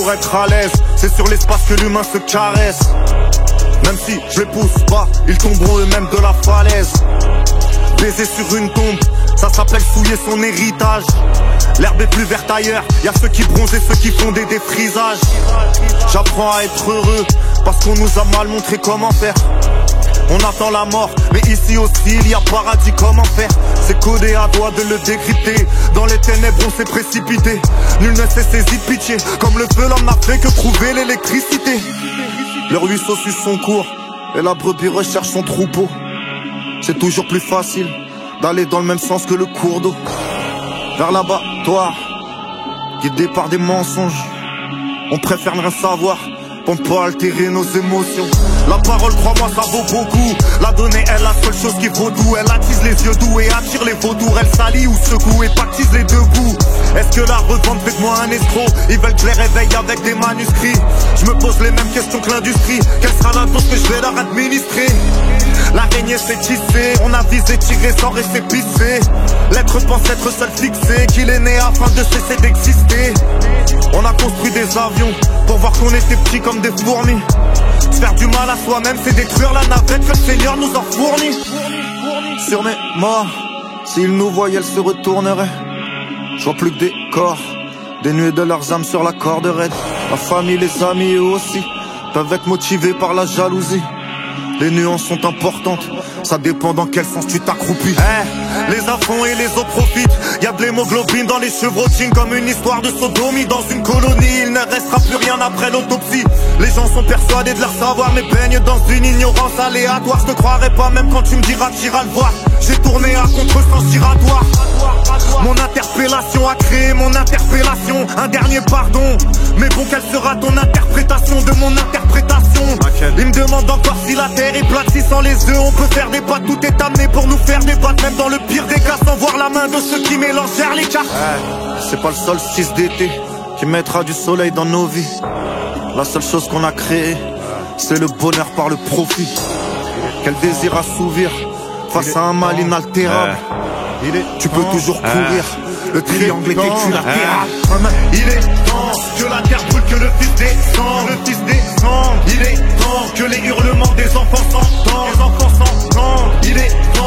pour être à l'aise. C'est sur l'espace que l'humain se caresse. Même si je les pousse pas, ils tomberont eux-mêmes de la falaise. Baiser sur une tombe, ça s'appelle fouiller son héritage. L'herbe est plus verte ailleurs, y'a ceux qui bronzent et ceux qui font des défrisages. J'apprends à être heureux, parce qu'on nous a mal montré comment faire. On attend la mort, mais ici aussi il y a paradis, comment faire? C'est codé à doigt de le décrypter. Dans les ténèbres on s'est précipité. Nul ne s'est saisi de pitié. Comme le feu l'homme n'a fait que trouver l'électricité. Le ruisseau suit son cours, et la brebis recherche son troupeau. C'est toujours plus facile d'aller dans le même sens que le cours d'eau. Vers l'abattoir, guidé par des mensonges. On préfère ne rien savoir pour ne pas altérer nos émotions. La parole, crois-moi, ça vaut beaucoup. La donnée est la seule chose qui vaut tout. Elle attise les yeux doux et attire les vautours. Elle salit ou secoue et pactise les deux bouts. Est-ce que la revente fait de moi un escroc? Ils veulent que je les réveille avec des manuscrits. Je me pose les mêmes questions que l'industrie. Quelle sera la dose que je vais leur administrer? L'araignée s'est tissée, on a visé tirer sans récépissé. L'être pense être seul fixé, qu'il est né afin de cesser d'exister. On a construit des avions pour voir qu'on était petits comme des fourmis. Se faire du mal à soi-même, c'est détruire la navette que le Seigneur nous a fournie. Sur mes morts, s'ils nous voyaient, ils se retourneraient. Je vois plus que des corps, dénués de leurs âmes sur la corde raide. La famille, les amis, eux aussi, peuvent être motivés par la jalousie. Les nuances sont importantes, ça dépend dans quel sens tu t'accroupis. Les affronts et les eaux profitent. Y'a de l'hémoglobine dans les chevrotines, comme une histoire de sodomie. Dans une colonie, il ne restera plus rien après l'autopsie. Les gens sont persuadés de leur savoir, mais baignent dans une ignorance aléatoire. Je te croirais pas même quand tu me diras que t'iras le voir. J'ai tourné à contresens giratoire. Mon interpellation a créé mon interpellation. Un dernier pardon. Mais bon, quelle sera ton interprétation de mon interprétation? Il me demande encore si la terre est plate. Si sans les œufs on peut faire des pâtes. Tout est amené pour nous faire débattre. Même dans le pire des cas, sans voir la main de ceux qui mélangèrent les cartes. C'est pas le solstice d'été qui mettra du soleil dans nos vies. La seule chose qu'on a créée, c'est le bonheur par le profit. Quel désir assouvir face à un mal inaltérable. Tu peux toujours courir, le triangle est équilatéral. Il est temps que la terre brûle, que le fils descende. Il est temps que les hurlements des enfants s'entendent. Il est temps